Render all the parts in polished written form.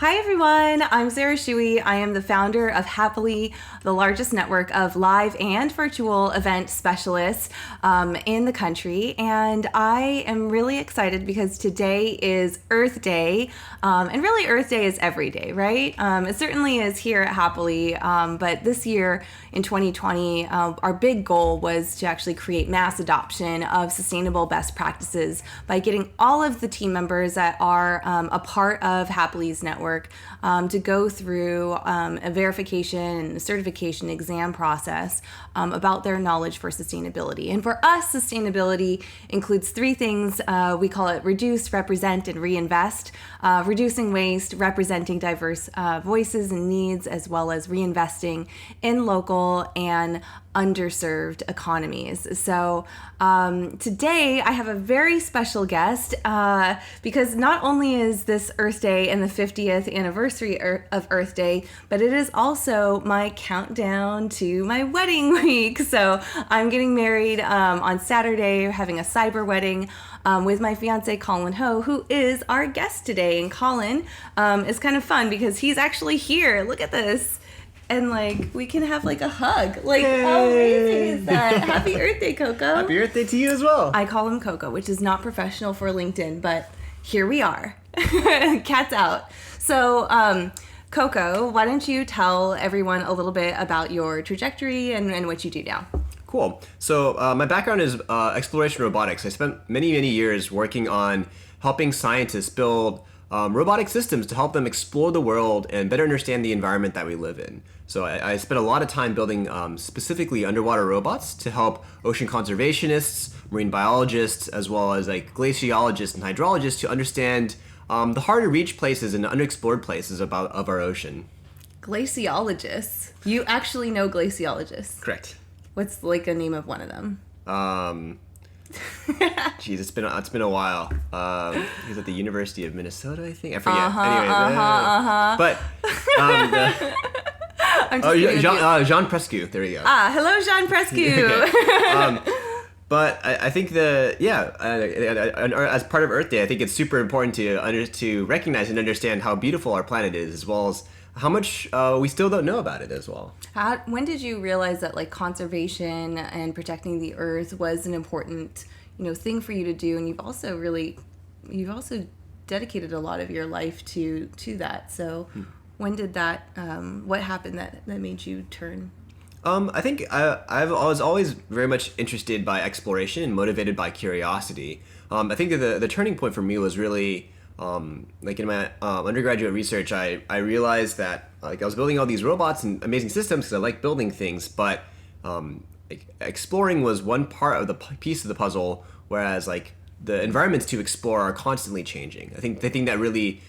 Hi everyone, I'm Sarah Shuey. I am the founder of Happily, the largest network of live and virtual event specialists in the country. And I am really excited because today is Earth Day. And really Earth Day is every day, right? It certainly is here at Happily. But this year in 2020, our big goal was to actually create mass adoption of sustainable best practices by getting all of the team members that are a part of Happily's network to go through a verification and certification exam process about their knowledge for sustainability. And for us, sustainability includes three things. We call it reduce, represent, and reinvest. Reducing waste, representing diverse voices and needs, as well as reinvesting in local and underserved economies. So today I have a very special guest because not only is this Earth Day and the 50th anniversary of Earth Day, but it is also my countdown to my wedding week. So I'm getting married on Saturday, having a cyber wedding with my fiance Colin Ho, who is our guest today. And Colin is kind of fun because he's actually here. Look at this. And we can have a hug. How amazing is that? Happy Earth Day, Coco. Happy Earth Day to you as well. I call him Coco, which is not professional for LinkedIn, but here we are. Cat's out. So, Coco, why don't you tell everyone a little bit about your trajectory and what you do now? Cool. So my background is exploration robotics. I spent many years working on helping scientists build robotic systems to help them explore the world and better understand the environment that we live in. So I spent a lot of time building specifically underwater robots to help ocean conservationists, marine biologists, as well as glaciologists and hydrologists to understand the hard to reach places and unexplored places of our ocean. Glaciologists? You actually know glaciologists? Correct. What's a name of one of them? Geez, it's been a while. He's at the University of Minnesota, I think. I forget. But Jean Prescu. There you go. Hello, Jean Prescu. But I think as part of Earth Day, I think it's super important to recognize and understand how beautiful our planet is, as well as how much we still don't know about it as well. When did you realize that conservation and protecting the Earth was an important thing for you to do, and you've also dedicated a lot of your life to that. So when did that? What happened that made you turn? I think I was always very much interested by exploration and motivated by curiosity. I think that the turning point for me was really in my undergraduate research, I realized that I was building all these robots and amazing systems because I like building things, but exploring was one part of the piece of the puzzle, whereas the environments to explore are constantly changing. I think the thing that really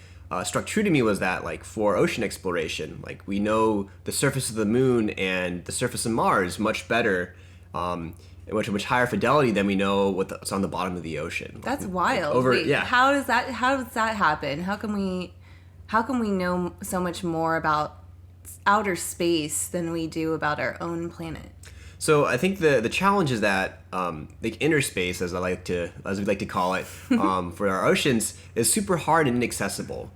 struck true to me was that for ocean exploration, we know the surface of the moon and the surface of Mars much better, much higher fidelity than we know what's on the bottom of the ocean. That's wild. How does that happen? How can we know so much more about outer space than we do about our own planet? So I think the challenge is that inner space, as we like to call it, for our oceans, is super hard and inaccessible.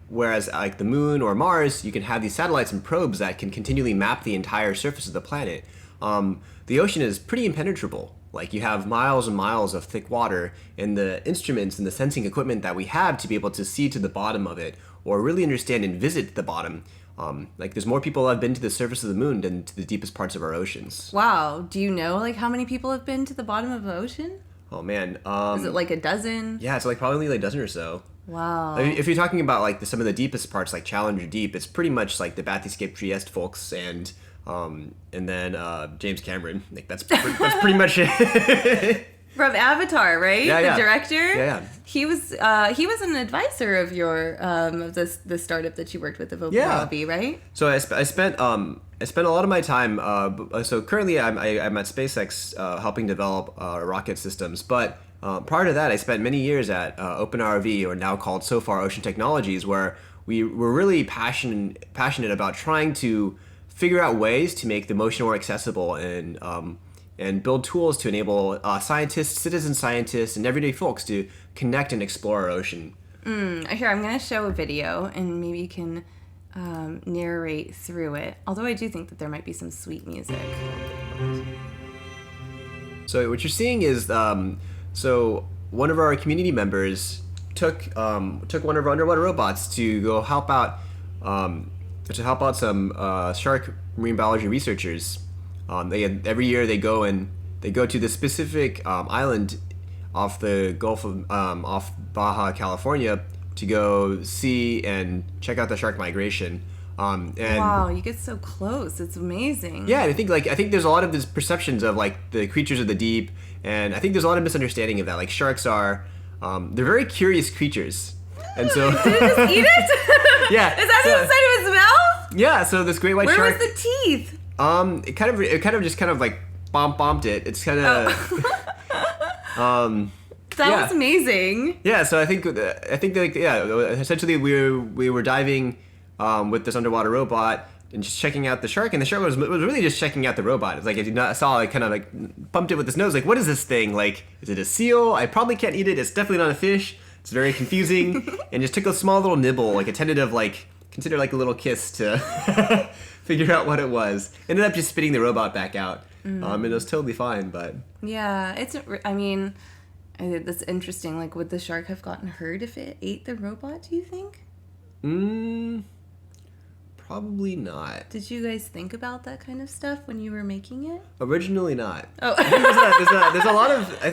Whereas the moon or Mars, you can have these satellites and probes that can continually map the entire surface of the planet. The ocean is pretty impenetrable. You have miles and miles of thick water, and the instruments and the sensing equipment that we have to be able to see to the bottom of it, or really understand and visit the bottom. There's more people have been to the surface of the moon than to the deepest parts of our oceans. Wow. Do you know how many people have been to the bottom of the ocean? Oh man. Is it a dozen? Yeah, it's probably a dozen or so. Wow. If you're talking about some of the deepest parts, like Challenger Deep, it's pretty much the Bathyscaphe Trieste folks and then James Cameron. That's pretty much it. From Avatar, right? Yeah. The director. Yeah. He was an advisor of your the startup that you worked with, of OpenRov, right? So I spent a lot of my time. So currently I'm at SpaceX helping develop rocket systems, but prior to that I spent many years at OpenRov, or now called So Far Ocean Technologies, where we were really passionate about trying to figure out ways to make the ocean more accessible and build tools to enable scientists, citizen scientists, and everyday folks to connect and explore our ocean. Here, I'm going to show a video, and maybe you can narrate through it. Although I do think that there might be some sweet music. So what you're seeing is, so one of our community members took one of our underwater robots to go help out some shark marine biology researchers. Every year they go to this specific island off the Gulf of off Baja California to go see and check out the shark migration. And wow, you get so close. It's amazing. yeah, I think there's a lot of these perceptions of like the creatures of the deep, and I think there's a lot of misunderstanding of that. Like sharks are, they're very curious creatures, and so did it just eat it? Yeah, is that inside of his mouth? Yeah, so this great white shark. Where was the teeth? It kind of just like bombed it. It's kind of that was amazing. Yeah, so I think essentially we were diving with this underwater robot and just checking out the shark, and the shark was really just checking out the robot. It's like I saw it kind of like bumped it with his nose, like, what is this thing? Like, is it a seal? I probably can't eat it. It's definitely not a fish. It's very confusing, and just took a small little nibble, like a tentative, like consider like a little kiss to figure out what it was. Ended up just spitting the robot back out, and it was totally fine. But yeah, that's interesting. Like, would the shark have gotten hurt if it ate the robot, do you think? Probably not. Did you guys think about that kind of stuff when you were making it? Originally not. Oh. I think there's a lot of, I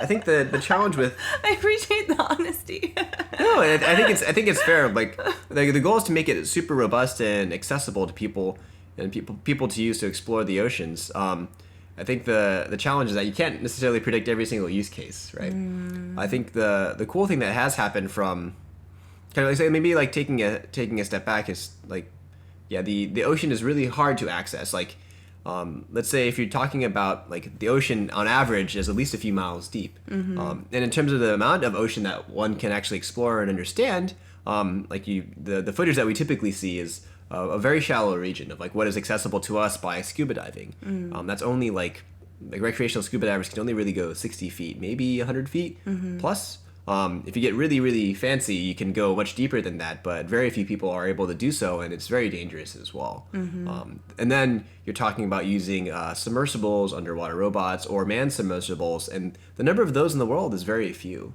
think the challenge with... I appreciate the honesty. No, I think it's fair. Like, the goal is to make it super robust and accessible to people, and people to use to explore the oceans. I think the challenge is that you can't necessarily predict every single use case, right? I think the cool thing that has happened from kind of like say maybe like taking a step back is like, yeah, the ocean is really hard to access. Like, let's say if you're talking about like the ocean on average is at least a few miles deep, and in terms of the amount of ocean that one can actually explore and understand, the footage that we typically see is a very shallow region of like what is accessible to us by scuba diving. That's only like recreational scuba divers can only really go 60 feet, maybe 100 feet plus. If you get really, really fancy, you can go much deeper than that, but very few people are able to do so, and it's very dangerous as well. And then you're talking about using submersibles, underwater robots, or manned submersibles, and the number of those in the world is very few.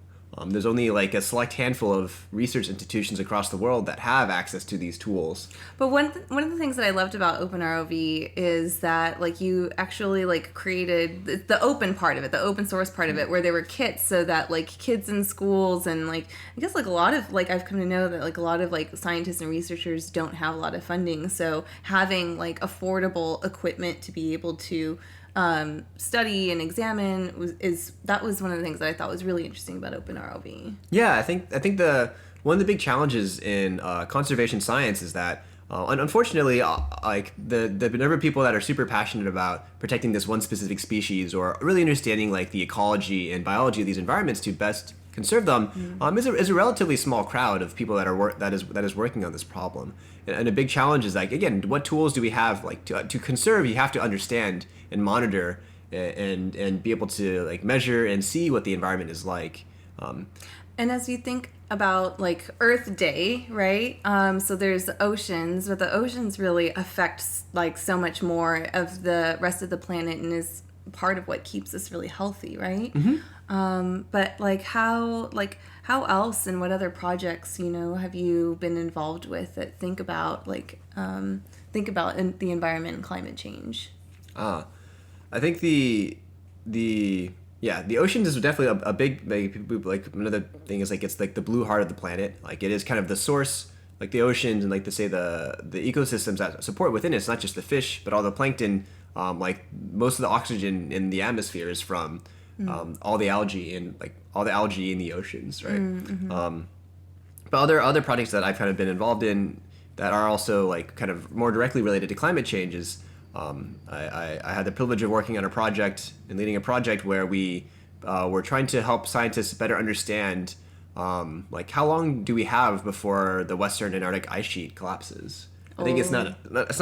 There's only like a select handful of research institutions across the world that have access to these tools. But one of the things that I loved about OpenRov is that like you actually like created the open part of it, the open source part of it, where there were kits so that like kids in schools and like I guess like a lot of like I've come to know that like a lot of like scientists and researchers don't have a lot of funding, so having like affordable equipment to be able to study and examine was one of the things that I thought was really interesting about OpenRov. Yeah, I think one of the big challenges in conservation science is that unfortunately like the number of people that are super passionate about protecting this one specific species or really understanding like the ecology and biology of these environments to best conserve them is a relatively small crowd of people that is working on this problem. And a big challenge is like, again, what tools do we have like to conserve? You have to understand and monitor and be able to like measure and see what the environment is like. And as you think about like Earth Day, right? So there's the oceans, but the oceans really affects like so much more of the rest of the planet and is part of what keeps us really healthy, right? But like how else and what other projects, have you been involved with that think about the environment and climate change? I think the oceans is definitely a big like another thing is like it's like the blue heart of the planet. Like it is kind of the source, like the oceans and like to say the ecosystems that support within it. It's not just the fish, but all the plankton. Like most of the oxygen in the atmosphere is from all the algae in the oceans, right? But other projects that I've kind of been involved in that are also like kind of more directly related to climate change is I had the privilege of working on a project and leading a project where we were trying to help scientists better understand like how long do we have before the western Antarctic ice sheet collapses. I think it's not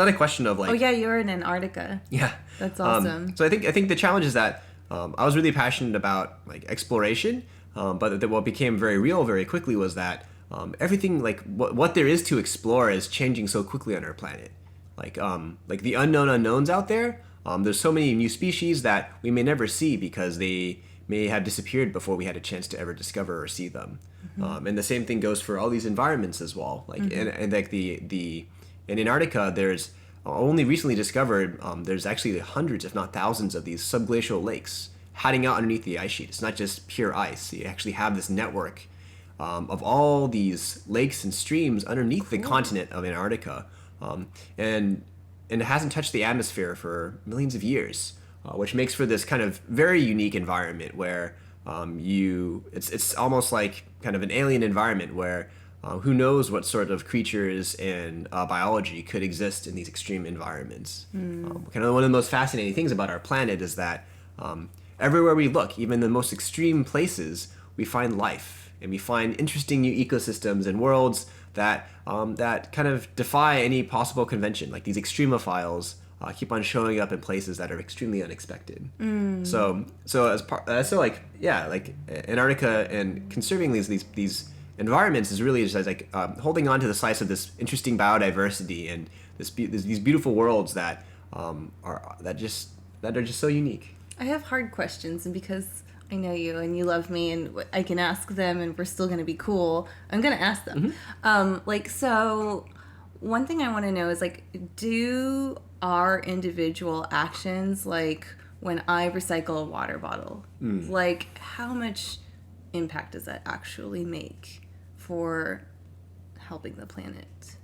a question of like. Oh yeah, you're in Antarctica. Yeah, that's awesome. So I think the challenge is that I was really passionate about like exploration, But what became very real very quickly was that everything, like what there is to explore, is changing so quickly on our planet. Like the unknown unknowns out there. There's so many new species that we may never see because they may have disappeared before we had a chance to ever discover or see them. And the same thing goes for all these environments as well. Like and like in Antarctica, there's only recently discovered there's actually hundreds, if not thousands, of these subglacial lakes hiding out underneath the ice sheet. It's not just pure ice. You actually have this network of all these lakes and streams underneath the continent of Antarctica, and it hasn't touched the atmosphere for millions of years, which makes for this kind of very unique environment where it's almost like kind of an alien environment where who knows what sort of creatures and biology could exist in these extreme environments. Kind of one of the most fascinating things about our planet is that everywhere we look, even the most extreme places, we find life and we find interesting new ecosystems and worlds that kind of defy any possible convention. Like these extremophiles keep on showing up in places that are extremely unexpected. So like Antarctica and conserving these environments is really just like holding on to the slice of this interesting biodiversity and these beautiful worlds that are just so unique. I have hard questions, and because I know you and you love me and I can ask them and we're still going to be cool, I'm going to ask them. So one thing I want to know is, like, do our individual actions, like when I recycle a water bottle, like how much impact does that actually make for helping the planet?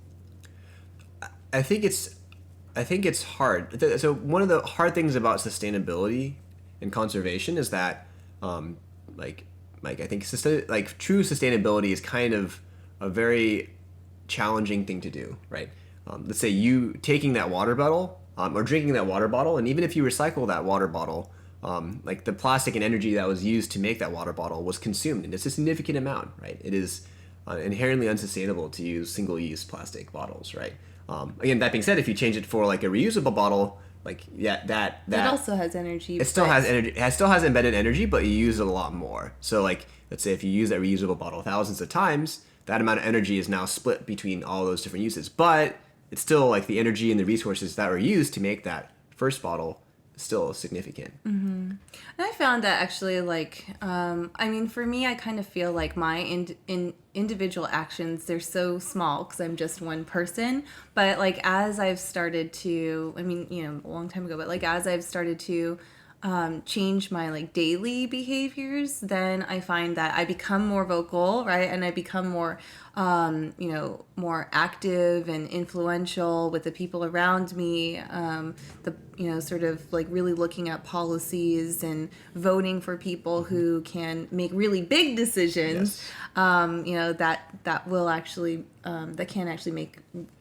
I think it's hard. So one of the hard things about sustainability and conservation is that I think true sustainability is kind of a very challenging thing to do, right? Let's say you taking that water bottle or drinking that water bottle, and even if you recycle that water bottle, like the plastic and energy that was used to make that water bottle was consumed, and it's a significant amount, right? It is inherently unsustainable to use single-use plastic bottles, right? Again, that being said, if you change it for like a reusable bottle, that also has energy. It still has energy. It still has embedded energy, but you use it a lot more. So like, let's say if you use that reusable bottle thousands of times, that amount of energy is now split between all those different uses. But it's still like the energy and the resources that were used to make that first bottle is still significant. And I found that actually, like, for me, I kind of feel like my individual actions, they're so small because I'm just one person. But like, as I've started to, a long time ago, but like as I've started to change my like daily behaviors, then I find that I become more vocal, right? And I become more, more active and influential with the people around me. Sort of like really looking at policies and voting for people who can make really big decisions. Yes. That will actually, that can actually make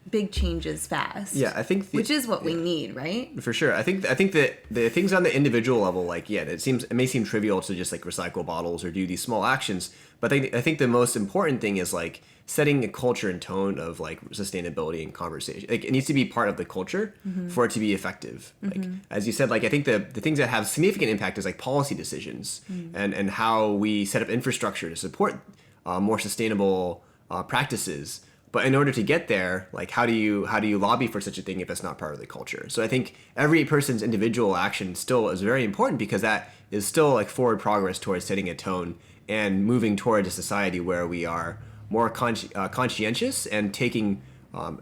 big changes fast. Yeah, I think which is what we need, right? For sure. I think that the things on the individual level, like, it may seem trivial to just like recycle bottles or do these small actions, but I think the most important thing is like setting a culture and tone of like sustainability and conversation. Like, it needs to be part of the culture for it to be effective. Like, as you said, like, I think the things that have significant impact is like policy decisions and how we set up infrastructure to support more sustainable practices. But in order to get there, like, how do you lobby for such a thing if it's not part of the culture? So I think every person's individual action still is very important, because that is still like forward progress towards setting a tone and moving towards a society where we are more conscientious and taking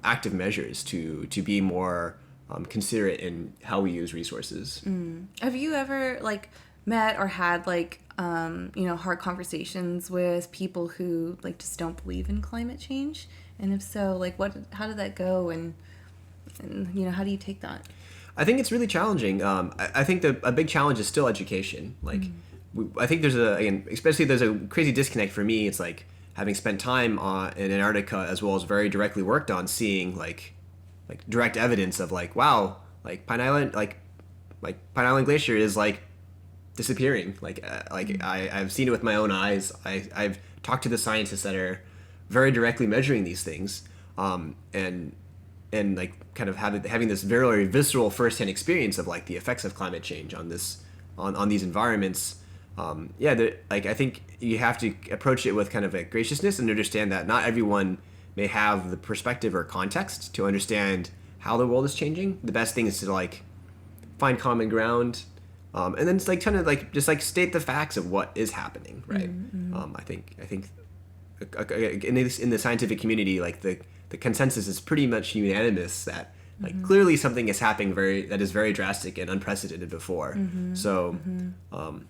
active measures to be more considerate in how we use resources. Have you ever like met or had like hard conversations with people who like just don't believe in climate change? And if so, like, how did that go? And how do you take that? I think it's really challenging. I think a big challenge is still education. Like, I think there's a crazy disconnect for me. It's like, having spent time in Antarctica as well as very directly worked on seeing like direct evidence of like, wow, like Pine Island Glacier is like disappearing. I've seen it with my own eyes. I've talked to the scientists that are very directly measuring these things, and like kind of having this very visceral firsthand experience of like the effects of climate change on these environments. like I think you have to approach it with kind of a graciousness and understand that not everyone may have the perspective or context to understand how the world is changing. The best thing is to like find common ground, and then it's like kind of like just like state the facts of what is happening, right? I think in the scientific community, like the consensus is pretty much unanimous that like clearly something is happening that is very drastic and unprecedented before. So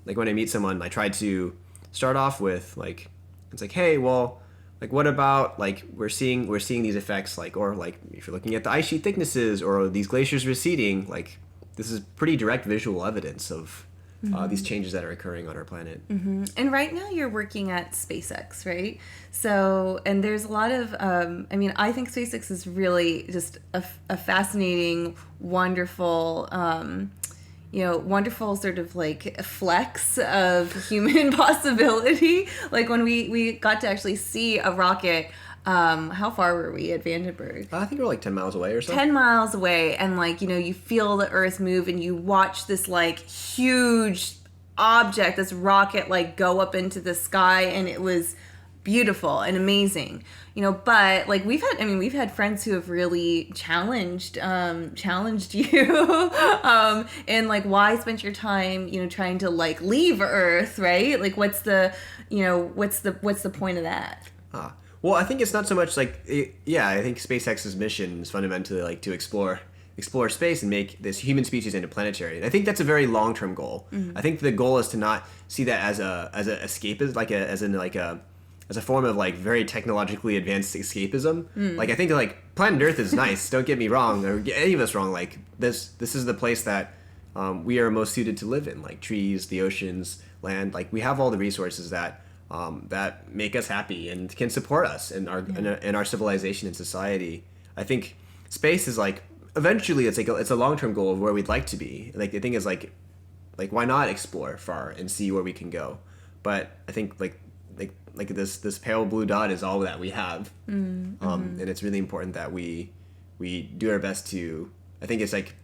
like when I meet someone, I try to start off with like, it's like, hey, well, like what about like we're seeing these effects, like, or like if you're looking at the ice sheet thicknesses or these glaciers receding, like this is pretty direct visual evidence of these changes that are occurring on our planet. And right now you're working at SpaceX, right? So, and there's a lot of, I mean, I think SpaceX is really just a fascinating, wonderful, wonderful sort of like flex of human possibility. Like when we got to actually see a rocket. How far were we at Vandenberg? I think we're like 10 miles away or so. 10 miles away, and like, you feel the Earth move and you watch this like huge object, this rocket like go up into the sky, and it was beautiful and amazing. But like we've had friends who have really challenged you and like, why spend your time, trying to like leave Earth, right? Like what's the point of that? Well, I think it's not so much like, I think SpaceX's mission is fundamentally like to explore space and make this human species interplanetary. And I think that's a very long-term goal. I think the goal is to not see that as a escapist, as a form of like very technologically advanced escapism. Like I think like planet Earth is nice. Don't get me wrong, or get any of us wrong. Like this is the place that we are most suited to live in. Like trees, the oceans, land. Like we have all the resources that make us happy and can support us in our civilization and society. I think space is like eventually it's a long-term goal of where we'd like to be. Like the thing is like why not explore far and see where we can go? But I think like this pale blue dot is all that we have, and it's really important that we do our best to. I think it's like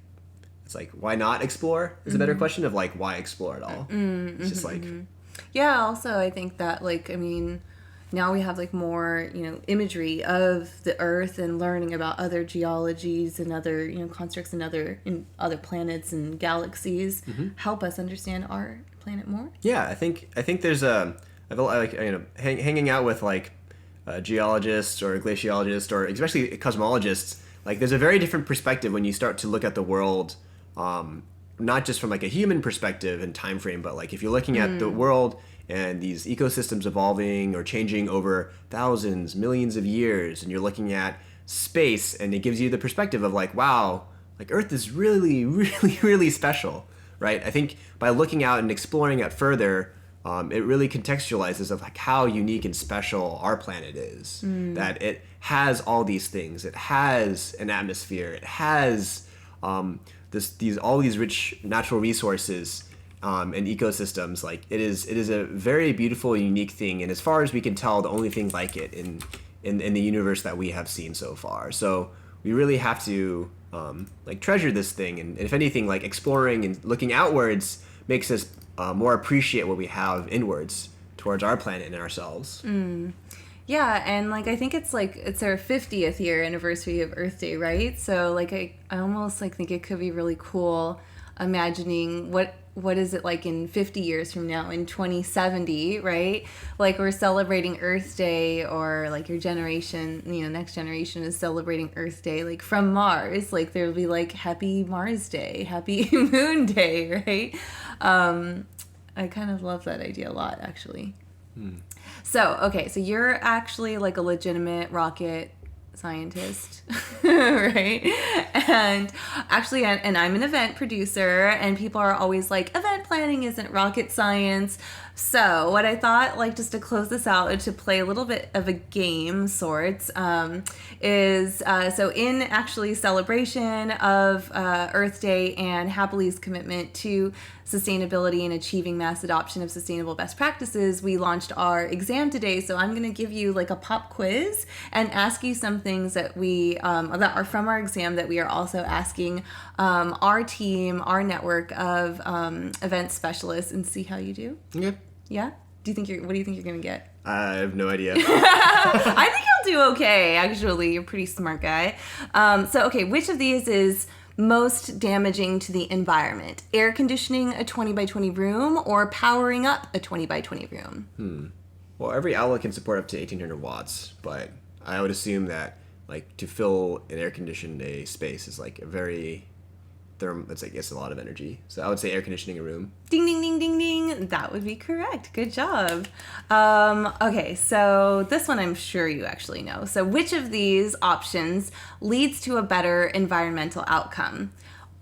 why not explore is a better question of like why explore at all. It's just like. Yeah, also I think that now we have like more, imagery of the Earth and learning about other geologies and other, constructs and other planets and galaxies help us understand our planet more. Yeah, I think there's hanging out with like geologists or glaciologists or especially cosmologists, like there's a very different perspective when you start to look at the world, not just from like a human perspective and time frame, but like if you're looking at the world and these ecosystems evolving or changing over thousands, millions of years, and you're looking at space, and it gives you the perspective of like, wow, like Earth is really, really, really special, right? I think by looking out and exploring it further, it really contextualizes of like how unique and special our planet is. That it has all these things. It has an atmosphere. It has all these rich natural resources and ecosystems. Like it is a very beautiful, unique thing, and as far as we can tell, the only thing like it in the universe that we have seen so far. So we really have to like treasure this thing, and if anything, like exploring and looking outwards makes us more appreciate what we have inwards towards our planet and ourselves. Yeah, and like I think it's our 50th year anniversary of Earth Day, right? So like I almost like think it could be really cool imagining what is it like in 50 years from now, in 2070, right? Like we're celebrating Earth Day, or like your generation, next generation is celebrating Earth Day like from Mars. Like there'll be like Happy Mars Day, Happy Moon Day, right? I kind of love that idea a lot, actually. So you're actually like a legitimate rocket scientist, right? And actually, and I'm an event producer, and people are always like, event planning isn't rocket science. So what I thought, like, just to close this out and to play a little bit of a game sorts, is so in actually celebration of Earth Day and Happily commitment to sustainability and achieving mass adoption of sustainable best practices, we launched our exam today. So I'm going to give you like a pop quiz and ask you some things that we that are from our exam that we are also asking our team, our network of event specialists, and see how you do. Okay. Yeah? What do you think you're going to get? I have no idea. I think you'll do okay, actually. You're a pretty smart guy. Okay, which of these is most damaging to the environment? Air conditioning a 20 by 20 room or powering up a 20 by 20 room? Well, every outlet can support up to 1,800 watts, but I would assume that, like, to fill an air-conditioned space is, like, it's, I guess, a lot of energy. So I would say air conditioning a room. Ding, ding, ding, ding, ding. That would be correct. Good job. Okay, so this one I'm sure you actually know. So which of these options leads to a better environmental outcome?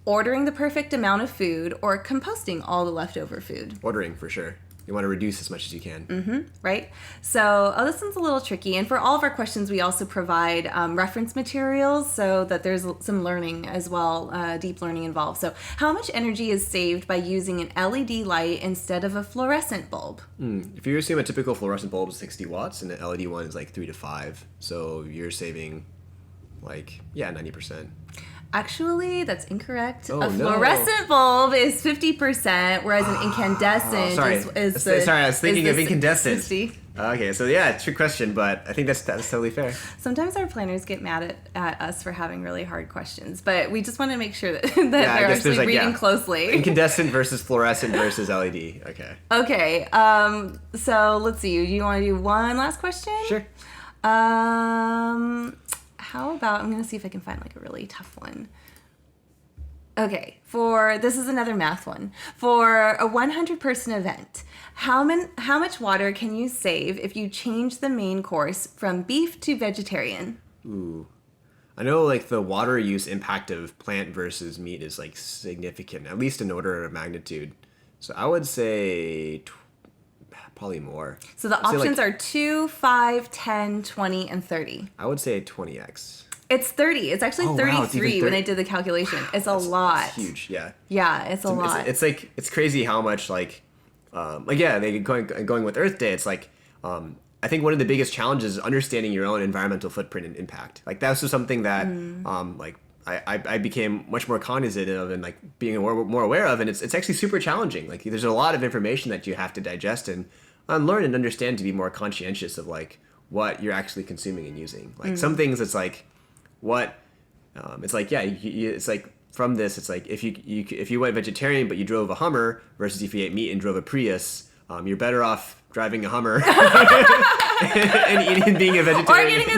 Ordering the perfect amount of food or composting all the leftover food? Ordering, for sure. You want to reduce as much as you can. Right? So, this one's a little tricky. And for all of our questions, we also provide reference materials so that there's some learning as well, deep learning involved. So, how much energy is saved by using an LED light instead of a fluorescent bulb? If you assume a typical fluorescent bulb is 60 watts and an LED one is like 3 to 5, so you're saving 90%. Actually, that's incorrect. Oh, a no. fluorescent bulb is 50%, whereas an incandescent is I was thinking of incandescent. 60. Okay, so yeah, trick question, but I think that's totally fair. Sometimes our planners get mad at us for having really hard questions, but we just want to make sure that they're actually reading closely. Incandescent versus fluorescent versus LED. Okay. Okay, so let's see. Do you want to do one last question? Sure. How about, I'm going to see if I can find like a really tough one. Okay, this is another math one. For a 100-person event, how much water can you save if you change the main course from beef to vegetarian? Ooh. I know like the water use impact of plant versus meat is like significant, at least in order of magnitude. So I would say probably more. So the options are 2, 5, 10, 20, and 30. I would say 20x. It's 30. It's actually 33 when I did the calculation. It's a lot. That's huge, yeah. Yeah, it's a lot. It's crazy how much going with Earth Day, it's like I think one of the biggest challenges is understanding your own environmental footprint and impact. Like that's just something that I became much more cognizant of and like being more aware of, and it's actually super challenging. Like there's a lot of information that you have to digest and learn and understand to be more conscientious of like what you're actually consuming and using. Like some things, it's like it's like it's like from this, it's like if you went vegetarian but you drove a Hummer versus if you ate meat and drove a Prius, you're better off driving a Hummer and being a vegetarian. Or getting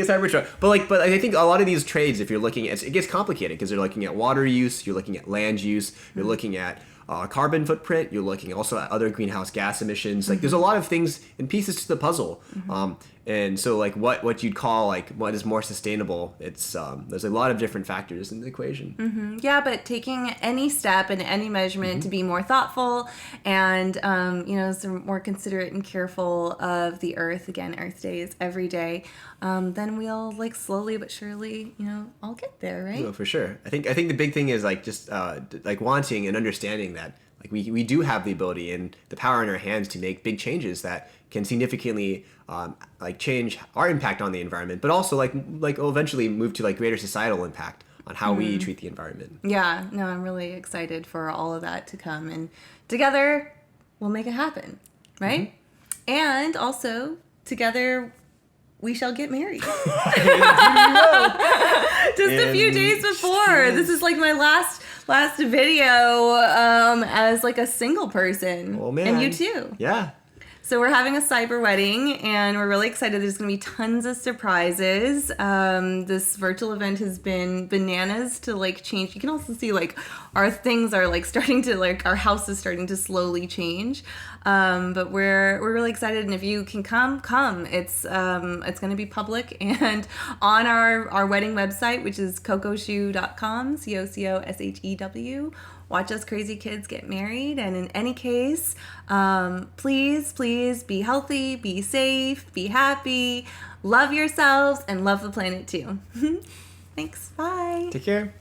a Cybertruck. But I think a lot of these trades, if you're looking at, it gets complicated because you're looking at water use, you're looking at land use, you're looking at carbon footprint, you're looking also at other greenhouse gas emissions. Like there's a lot of things and pieces to the puzzle. And so like what you'd call like what is more sustainable, it's there's a lot of different factors in the equation. Yeah, but taking any step and any measurement to be more thoughtful and some more considerate and careful of the earth. Again, Earth Day is every day. Then we'll like slowly but surely, all get there, right? No, for sure. I think the big thing is like just like wanting and understanding that like we do have the ability and the power in our hands to make big changes that can significantly like change our impact on the environment, but also like eventually move to like greater societal impact on how we treat the environment. Yeah, no, I'm really excited for all of that to come, and together we'll make it happen, right? And also together we shall get married. Just a few days before. This is like my last video as like a single person. Oh man. And you too. Yeah. So we're having a cyber wedding, and we're really excited. There's going to be tons of surprises. This virtual event has been bananas to like change. You can also see like our things are like starting to like our house is starting to slowly change. But we're really excited, and if you can come. It's going to be public and on our wedding website, which is cocoshew.com, COCOSHEW. Watch us crazy kids get married. And in any case, please be healthy, be safe, be happy, love yourselves, and love the planet too. Thanks. Bye. Take care.